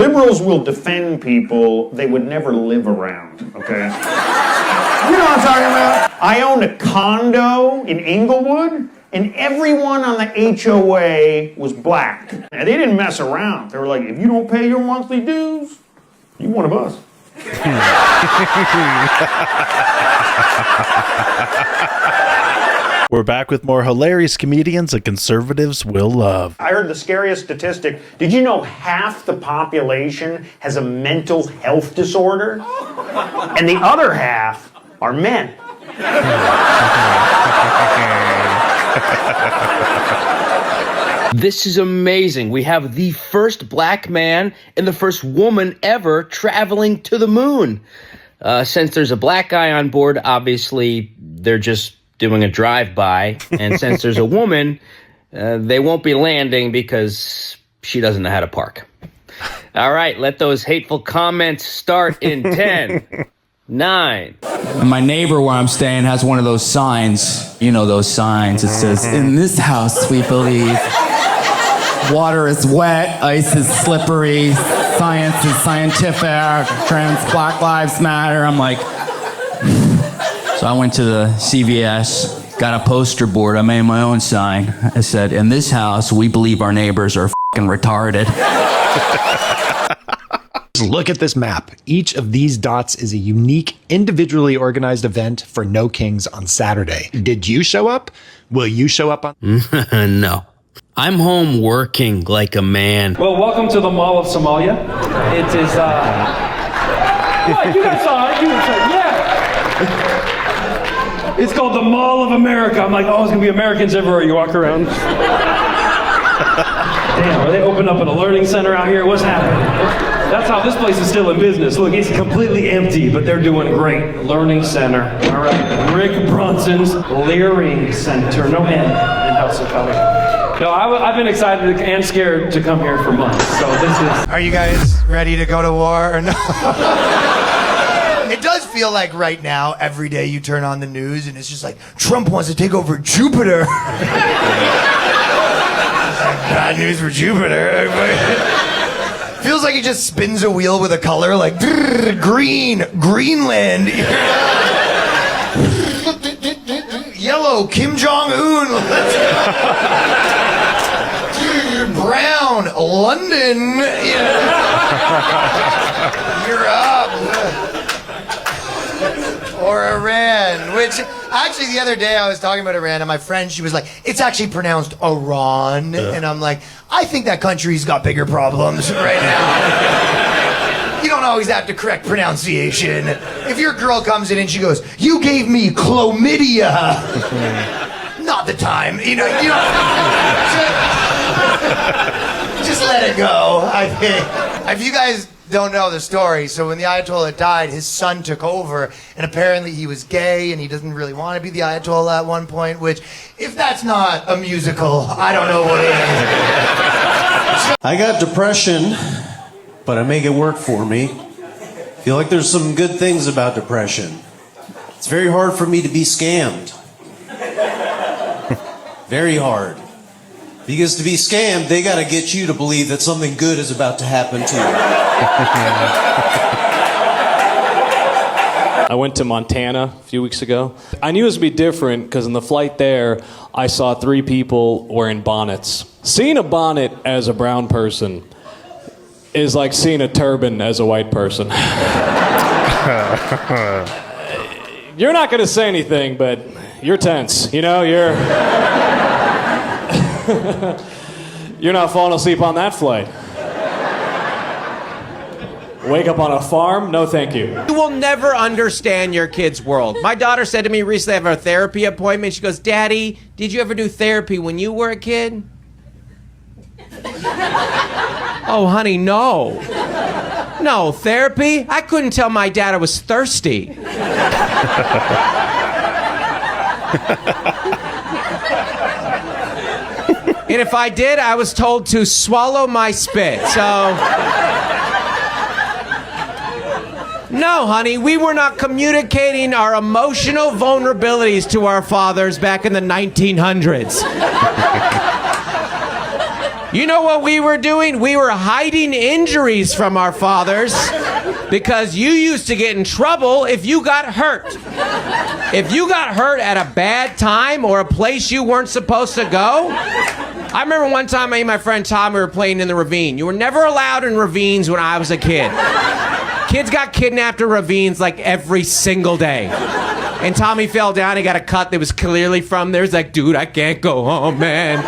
Liberals will defend people they would never live around, okay? You know what I'm talking about? I owned a condo in Inglewood, and everyone on the HOA was black. And they didn't mess around. They were like, if you don't pay your monthly dues, you're one of us. We're back with more hilarious comedians that conservatives will love. I heard the scariest statistic. Did you know half the population has a mental health disorder? And the other half are men. This is amazing. We have the first black man and the first woman ever traveling to the moon. Since there's a black guy on board, obviously they're just doing a drive-by. And since there's a woman, they won't be landing because she doesn't know how to park. All right, let those hateful comments start in 10, 9. My neighbor where I'm staying has one of those signs. You know those signs. It says, in this house we believe water is wet, ice is slippery, science is scientific, Black Lives Matter. I'm like... So I went to the CVS, got a poster board. I made my own sign. I said, in this house, we believe our neighbors are f***ing retarded. Look at this map. Each of these dots is a unique, individually organized event for No Kings on Saturday. Did you show up? Will you show up on... No. I'm home working like a man. Well, welcome to the Mall of Somalia. It is, What? You guys saw it? Yeah. It's called the Mall of America. I'm like, oh, there's gonna be Americans everywhere you walk around. Damn, are they opening up a learning center out here? What's happening? That's how this place is still in business. Look, it's completely empty, but they're doing great. Learning center. All right, Rick Bronson's Leering Center. No N in Hudson County. No, I've been excited and scared to come here for months. So this is. Are you guys ready to go to war or no? It does feel like right now, every day you turn on the news and it's just like, Trump wants to take over Jupiter. Bad news for Jupiter. Feels like he just spins a wheel with a color like green, Greenland. Yellow, Kim Jong-un. Brown, London. You're up. Or Iran, which actually the other day I was talking about Iran and my friend, she was like, it's actually pronounced Iran. Yeah. And I'm like, I think that country's got bigger problems right now. You don't always have to correct pronunciation. If your girl comes in and she goes, you gave me chlamydia. Not the time. You know, just let it go, I think. If you guys don't know the story, so when the Ayatollah died, his son took over, and apparently he was gay, and he doesn't really want to be the Ayatollah at one point, which, if that's not a musical, I don't know what is. I got depression, but I make it work for me. Feel like there's some good things about depression. It's very hard for me to be scammed. Very hard. Because to be scammed, they gotta get you to believe that something good is about to happen to you. I went to Montana a few weeks ago. I knew it was going to be different because in the flight there, I saw 3 people wearing bonnets. Seeing a bonnet as a brown person is like seeing a turban as a white person. You're not going to say anything, but you're tense. You know, you're not falling asleep on that flight. Wake up on a farm? No, thank you. You will never understand your kid's world. My daughter said to me recently, I have a therapy appointment. She goes, Daddy, did you ever do therapy when you were a kid? Oh, honey, no. No, therapy? I couldn't tell my dad I was thirsty. And if I did, I was told to swallow my spit, so... No, honey, we were not communicating our emotional vulnerabilities to our fathers back in the 1900s. You know what we were doing? We were hiding injuries from our fathers because you used to get in trouble if you got hurt. If you got hurt at a bad time or a place you weren't supposed to go. I remember one time me and my friend Tom, we were playing in the ravine. You were never allowed in ravines when I was a kid. Kids got kidnapped in ravines like every single day. And Tommy fell down, he got a cut that was clearly from there. He's like, dude, I can't go home, man.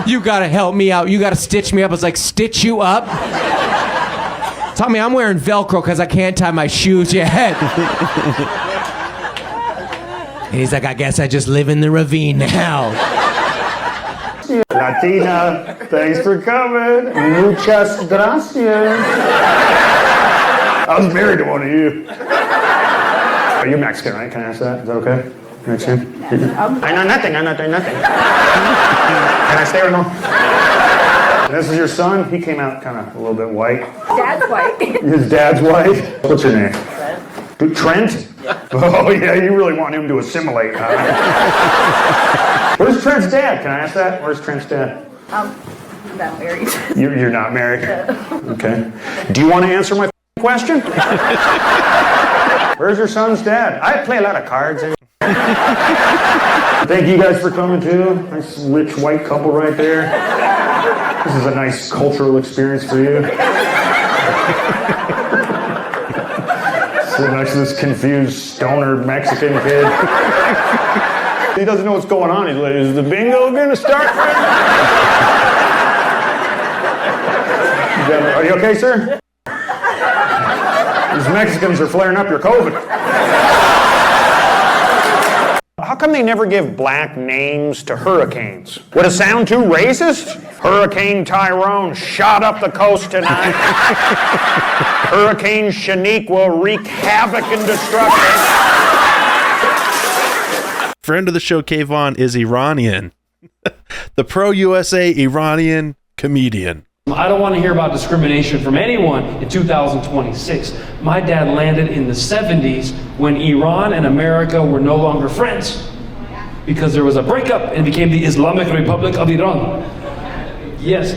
You gotta help me out. You gotta stitch me up. I was like, stitch you up? Tommy, I'm wearing Velcro because I can't tie my shoes yet. And he's like, I guess I just live in the ravine now. Latina, thanks for coming. Muchas gracias. I was married to one of you. Are you Mexican, right? Can I ask that? Is that okay? Mexican? I know nothing. Can I stay or no? And this is your son? He came out kind of a little bit white. Dad's white. His dad's white? What's your name? Trent? Oh, yeah, you really want him to assimilate, huh? Where's Trent's dad? Can I ask that? Where's Trent's dad? I'm not married. You're not married? Okay. Do you want to answer my question? Where's your son's dad? I play a lot of cards. Thank you guys for coming too. Nice rich white couple right there. This is a nice cultural experience for you. Sitting next to this confused stoner Mexican kid. He doesn't know what's going on. He's like, is the bingo gonna start? Are you okay, sir? These Mexicans are flaring up your COVID. How come they never give black names to hurricanes? Would it sound too racist? Hurricane Tyrone shot up the coast tonight. Hurricane Shanique will wreak havoc and destruction. Friend of the show, Kayvon, is Iranian. The pro-USA Iranian comedian. I don't want to hear about discrimination from anyone in 2026. My dad landed in the 70s when Iran and America were no longer friends because there was a breakup and became the Islamic Republic of Iran. Yes,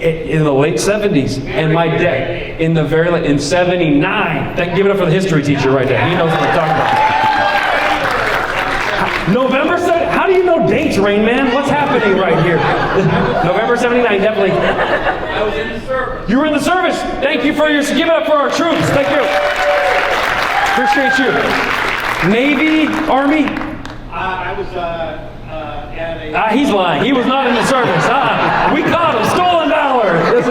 in the late 70s. And my dad, in the very late, in 79. Give it up for the history teacher right there. He knows what I'm talking about. November 7th? How do you know dates, Rain Man? What's happening right here? November 79, definitely. I was in the service. You were in the service. Thank you for your, give it up for our troops. Thank you. Appreciate you. Navy, Army? I was at a... He's lying. He was not in the service. We caught him. Stolen valor. That's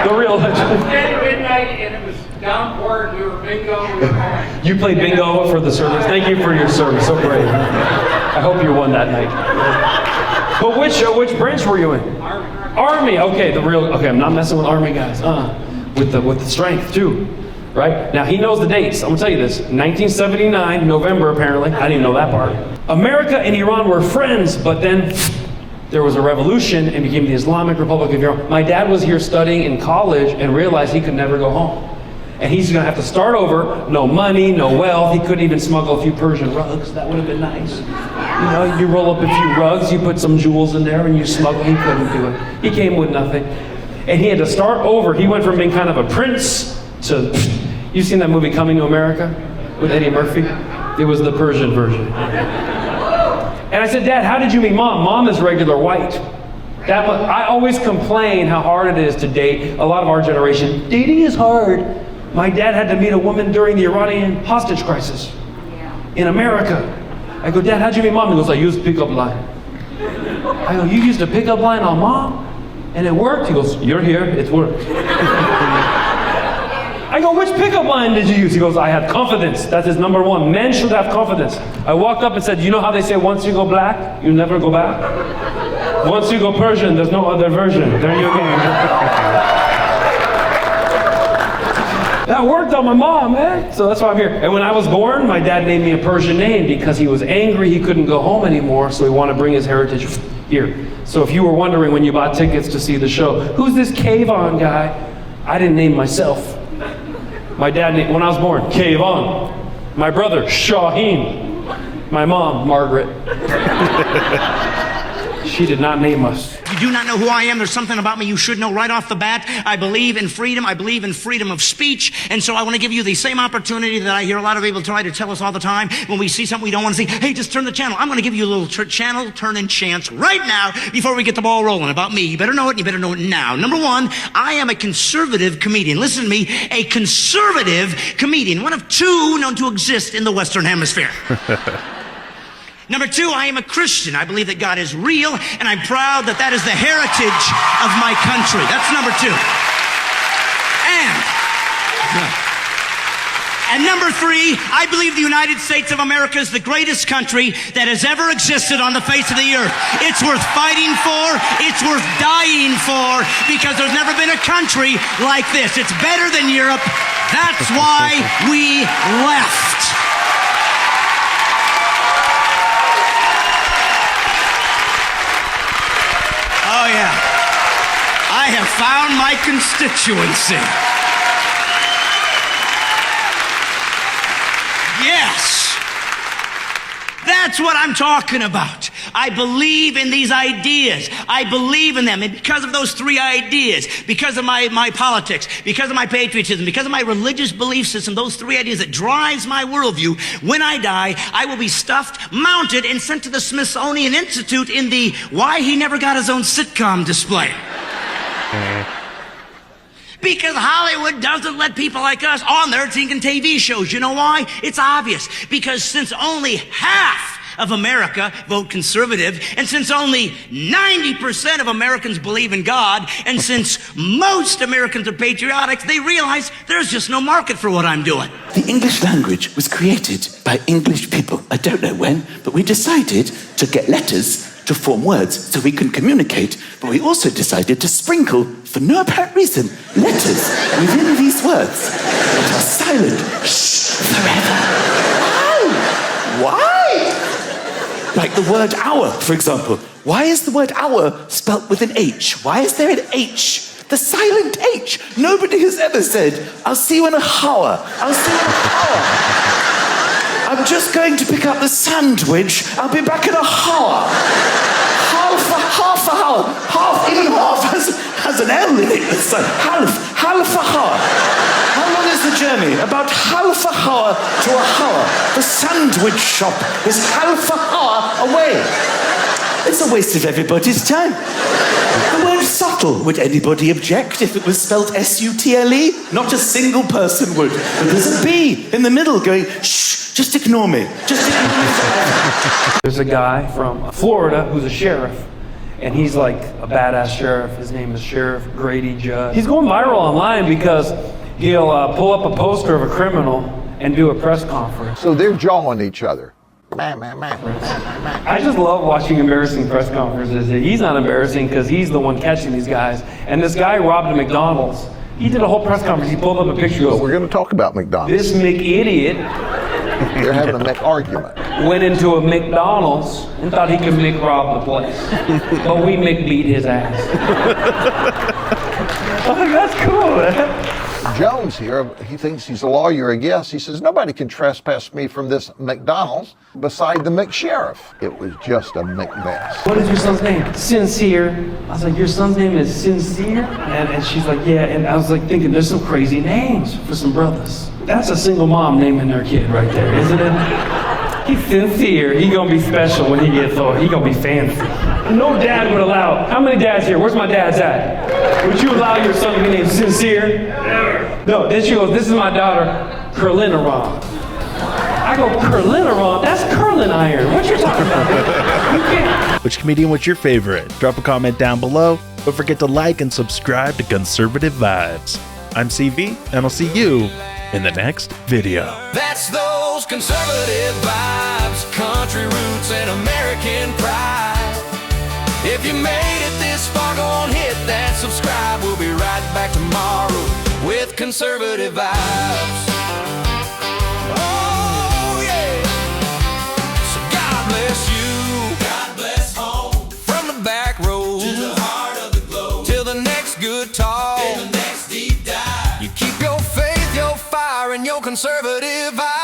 the real legend. It was at midnight and it was downpour. We were bingo. You played bingo for the service. Thank you for your service. So brave. I hope you won that night. But which branch were you in? Army. Okay, the real. Okay, I'm not messing with Army guys. With the strength too, right? Now he knows the dates. I'm gonna tell you this. 1979, November apparently. I didn't even know that part. America and Iran were friends, but then there was a revolution and became the Islamic Republic of Iran. My dad was here studying in college and realized he could never go home. And he's gonna have to start over, no money, no wealth. He couldn't even smuggle a few Persian rugs. That would have been nice. You know, you roll up a few rugs, you put some jewels in there and you smuggle. He couldn't do it. He came with nothing. And he had to start over. He went from being kind of a prince to, you've seen that movie Coming to America with Eddie Murphy? It was the Persian version. And I said, Dad, how did you meet Mom? Mom is regular white. I always complain how hard it is to date. A lot of our generation, dating is hard. My dad had to meet a woman during the Iranian hostage crisis in America. I go, Dad, how'd you meet Mom? He goes, I used pickup line. I go, you used a pickup line on Mom? And it worked? He goes, you're here, it's worked. I go, which pickup line did you use? He goes, I had confidence. That's his number one. Men should have confidence. I walked up and said, you know how they say once you go black, you never go back? Once you go Persian, there's no other version. There you go. That worked on my mom, man. So that's why I'm here. And when I was born, my dad named me a Persian name because he was angry he couldn't go home anymore, so he wanted to bring his heritage here. So if you were wondering when you bought tickets to see the show, who's this Kayvon guy? I didn't name myself. My dad named, when I was born, Kayvon. My brother, Shaheen. My mom, Margaret. She did not name us. You do not know who I am. There's something about me you should know right off the bat. I believe in freedom. I believe in freedom of speech. And so I want to give you the same opportunity that I hear a lot of people try to tell us all the time when we see something we don't want to see. Hey, just turn the channel. I'm going to give you a little channel turn-in chance right now before we get the ball rolling about me. You better know it, and you better know it now. Number one, I am a conservative comedian. Listen to me, a conservative comedian. One of two known to exist in the Western Hemisphere. Number two, I am a Christian. I believe that God is real, and I'm proud that that is the heritage of my country. That's number two. And number three, I believe the United States of America is the greatest country that has ever existed on the face of the earth. It's worth fighting for. It's worth dying for, because there's never been a country like this. It's better than Europe. That's why we left. Oh, yeah. I have found my constituency. Yes. That's what I'm talking about. I believe in these ideas. I believe in them. And because of those three ideas, because of my politics, because of my patriotism, because of my religious belief system, those three ideas that drives my worldview, when I die, I will be stuffed, mounted, and sent to the Smithsonian Institute in the Why He Never Got His Own Sitcom display. Because Hollywood doesn't let people like us on their thinking TV shows. You know why? It's obvious. Because since only half of America vote conservative, and since only 90% of Americans believe in God, and since most Americans are patriotic, they realize there's just no market for what I'm doing. The English language was created by English people. I don't know when, but we decided to get letters to form words so we can communicate, but we also decided to sprinkle, for no apparent reason, letters within these words that are silent forever. Why? Like the word hour, for example. Why is the word hour spelt with an H? Why is there an H? The silent H. Nobody has ever said, I'll see you in an hour. I'll see you in an hour. I'm just going to pick up the sandwich. I'll be back in a hour. Half a hour. Even half has an L in it. It's like half a hour. How long is the journey? About half a hour to a hour. The sandwich shop is half a hour away. It's a waste of everybody's time. The word subtle, would anybody object if it was spelled S-U-T-L-E? Not a single person would. But there's a B in the middle going, shh, just ignore me. Just ignore me. There's a guy from Florida who's a sheriff, and he's like a badass sheriff. His name is Sheriff Grady Judd. He's going viral online because he'll pull up a poster of a criminal and do a press conference. So they're jawing each other. I just love watching embarrassing press conferences. He's not embarrassing because he's the one catching these guys. And this guy robbed a McDonald's. He did a whole press conference. He pulled up a picture. Well, we're going to talk about McDonald's. This McIdiot. They're having a Mc argument. Went into a McDonald's and thought he could McRob the place. But we McBeat his ass. Oh, that's cool, man. Jones here, he thinks he's a lawyer, I guess. He says, nobody can trespass me from this McDonald's beside the McSheriff. It was just a McMess. What is your son's name? Sincere. I was like, your son's name is Sincere? And she's like, yeah. And I was like thinking, there's some crazy names for some brothers. That's a single mom naming their kid right there, isn't it? He's sincere. He gonna be special when he gets old. He gonna be fancy. No dad would allow. How many dads here? Where's my dad's at? Would you allow your son to be named Sincere? Never. No. Then she goes, this is my daughter, Curlinaron. I go, Curlinaron? That's curling iron. What you talking about? You can't. Which comedian was your favorite? Drop a comment down below. Don't forget to like and subscribe to Conservative Vibes. I'm CV, and I'll see you in the next video. That's those conservative vibes, country roots and American pride. If you made it this far, go on, hit that subscribe. We'll be right back tomorrow with conservative vibes. Oh yeah. So God bless you. God bless home. From the back road to the heart of the globe. Till the next good talk. Till the next deep dive. You keep your faith, your fire, and your conservative vibe.